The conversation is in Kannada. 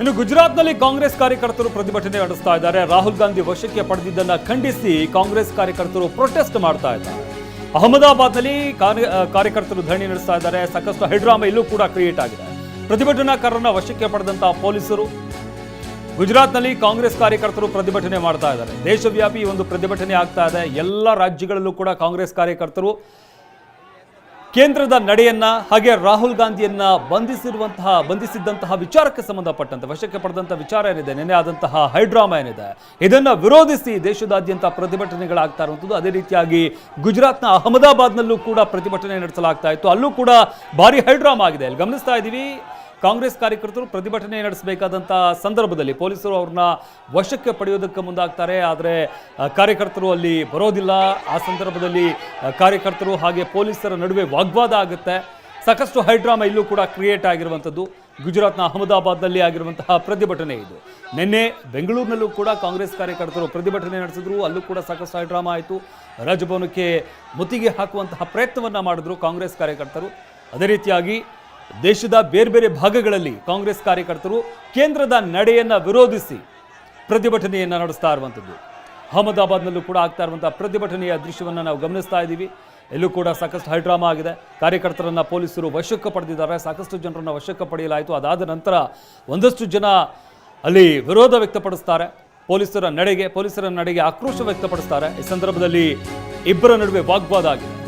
ಇನ್ನು ಗುಜರಾತ್ನಲ್ಲಿ ಕಾಂಗ್ರೆಸ್ ಕಾರ್ಯಕರ್ತರು ಪ್ರತಿಭಟನೆ ನಡೆಸ್ತಾ ಇದ್ದಾರೆ. ರಾಹುಲ್ ಗಾಂಧಿ ವಶಕ್ಕೆ ಪಡೆದಿದ್ದನ್ನು ಖಂಡಿಸಿ ಕಾಂಗ್ರೆಸ್ ಕಾರ್ಯಕರ್ತರು ಪ್ರೊಟೆಸ್ಟ್ ಮಾಡ್ತಾ ಇದ್ದಾರೆ. ಅಹಮದಾಬಾದ್ನಲ್ಲಿ ಕಾರ್ಯಕರ್ತರು ಧರಣಿ ನಡೆಸ್ತಾ ಇದ್ದಾರೆ. ಸಾಕಷ್ಟು ಹೈಡ್ರಾಮಾ ಇಲ್ಲೂ ಕೂಡ ಕ್ರಿಯೇಟ್ ಆಗಿದೆ. ಪ್ರತಿಭಟನಾಕಾರರನ್ನ ವಶಕ್ಕೆ ಪಡೆದಂತಹ ಪೊಲೀಸರು ಗುಜರಾತ್ನಲ್ಲಿ ಕಾಂಗ್ರೆಸ್ ಕಾರ್ಯಕರ್ತರು ಪ್ರತಿಭಟನೆ ಮಾಡ್ತಾ ಇದ್ದಾರೆ. ದೇಶವ್ಯಾಪಿ ಒಂದು ಪ್ರತಿಭಟನೆ ಆಗ್ತಾ ಇದೆ. ಎಲ್ಲ ರಾಜ್ಯಗಳಲ್ಲೂ ಕೂಡ ಕಾಂಗ್ರೆಸ್ ಕಾರ್ಯಕರ್ತರು ಕೇಂದ್ರದ ನಡೆಯನ್ನ ಹಾಗೆ ರಾಹುಲ್ ಗಾಂಧಿಯನ್ನ ಬಂಧಿಸಿದ್ದಂತಹ ವಿಚಾರಕ್ಕೆ ಸಂಬಂಧಪಟ್ಟಂತೆ ವಶಕ್ಕೆ ಪಡೆದಂತಹ ವಿಚಾರ ಏನಿದೆ, ನೆನೆ ಆದಂತಹ ಹೈಡ್ರಾಮಾ ಏನಿದೆ, ಇದನ್ನ ವಿರೋಧಿಸಿ ದೇಶದಾದ್ಯಂತ ಪ್ರತಿಭಟನೆಗಳಾಗ್ತಾ ಇರುವಂಥದ್ದು. ಅದೇ ರೀತಿಯಾಗಿ ಗುಜರಾತ್ನ ಅಹಮದಾಬಾದ್ನಲ್ಲೂ ಕೂಡ ಪ್ರತಿಭಟನೆ ನಡೆಸಲಾಗ್ತಾ ಇತ್ತು. ಅಲ್ಲೂ ಕೂಡ ಭಾರಿ ಹೈಡ್ರಾಮಾ ಆಗಿದೆ. ಇಲ್ಲಿ ಗಮನಿಸ್ತಾ ಇದ್ದೀವಿ, ಕಾಂಗ್ರೆಸ್ ಕಾರ್ಯಕರ್ತರು ಪ್ರತಿಭಟನೆ ನಡೆಸಬೇಕಾದಂಥ ಸಂದರ್ಭದಲ್ಲಿ ಪೊಲೀಸರು ಅವ್ರನ್ನ ವಶಕ್ಕೆ ಪಡೆಯೋದಕ್ಕೆ ಮುಂದಾಗ್ತಾರೆ. ಆದರೆ ಕಾರ್ಯಕರ್ತರು ಅಲ್ಲಿ ಬರೋದಿಲ್ಲ. ಆ ಸಂದರ್ಭದಲ್ಲಿ ಕಾರ್ಯಕರ್ತರು ಹಾಗೆ ಪೊಲೀಸರ ನಡುವೆ ವಾಗ್ವಾದ ಆಗುತ್ತೆ. ಸಾಕಷ್ಟು ಹೈಡ್ರಾಮಾ ಇಲ್ಲೂ ಕೂಡ ಕ್ರಿಯೇಟ್ ಆಗಿರುವಂಥದ್ದು. ಗುಜರಾತ್ನ ಅಹಮದಾಬಾದ್ನಲ್ಲಿ ಆಗಿರುವಂತಹ ಪ್ರತಿಭಟನೆ ಇದು. ನಿನ್ನೆ ಬೆಂಗಳೂರಿನಲ್ಲೂ ಕೂಡ ಕಾಂಗ್ರೆಸ್ ಕಾರ್ಯಕರ್ತರು ಪ್ರತಿಭಟನೆ ನಡೆಸಿದ್ರು. ಅಲ್ಲೂ ಕೂಡ ಸಾಕಷ್ಟು ಹೈಡ್ರಾಮಾ ಆಯಿತು. ರಾಜಭವನಕ್ಕೆ ಮುತ್ತಿಗೆ ಹಾಕುವಂತಹ ಪ್ರಯತ್ನವನ್ನು ಮಾಡಿದ್ರು ಕಾಂಗ್ರೆಸ್ ಕಾರ್ಯಕರ್ತರು. ಅದೇ ರೀತಿಯಾಗಿ ದೇಶದ ಬೇರೆ ಬೇರೆ ಭಾಗಗಳಲ್ಲಿ ಕಾಂಗ್ರೆಸ್ ಕಾರ್ಯಕರ್ತರು ಕೇಂದ್ರದ ನಡೆಯನ್ನು ವಿರೋಧಿಸಿ ಪ್ರತಿಭಟನೆಯನ್ನು ನಡೆಸ್ತಾ ಇರುವಂಥದ್ದು. ಅಹಮದಾಬಾದ್ನಲ್ಲೂ ಕೂಡ ಆಗ್ತಾ ಇರುವಂತಹ ಪ್ರತಿಭಟನೆಯ ದೃಶ್ಯವನ್ನು ನಾವು ಗಮನಿಸ್ತಾ ಇದ್ದೀವಿ. ಎಲ್ಲೂ ಕೂಡ ಸಾಕಷ್ಟು ಹೈಡ್ರಾಮಾ ಆಗಿದೆ. ಕಾರ್ಯಕರ್ತರನ್ನ ಪೊಲೀಸರು ವಶಕ್ಕೆ ಪಡೆದಿದ್ದಾರೆ. ಸಾಕಷ್ಟು ಜನರನ್ನು ವಶಕ್ಕೆ ಪಡೆಯಲಾಯಿತು. ಅದಾದ ನಂತರ ಒಂದಷ್ಟು ಜನ ಅಲ್ಲಿ ವಿರೋಧ ವ್ಯಕ್ತಪಡಿಸ್ತಾರೆ. ಪೊಲೀಸರ ನಡೆಗೆ ಆಕ್ರೋಶ ವ್ಯಕ್ತಪಡಿಸ್ತಾರೆ. ಈ ಸಂದರ್ಭದಲ್ಲಿ ಇಬ್ಬರ ನಡುವೆ ವಾಗ್ವಾದ ಆಗಿದೆ.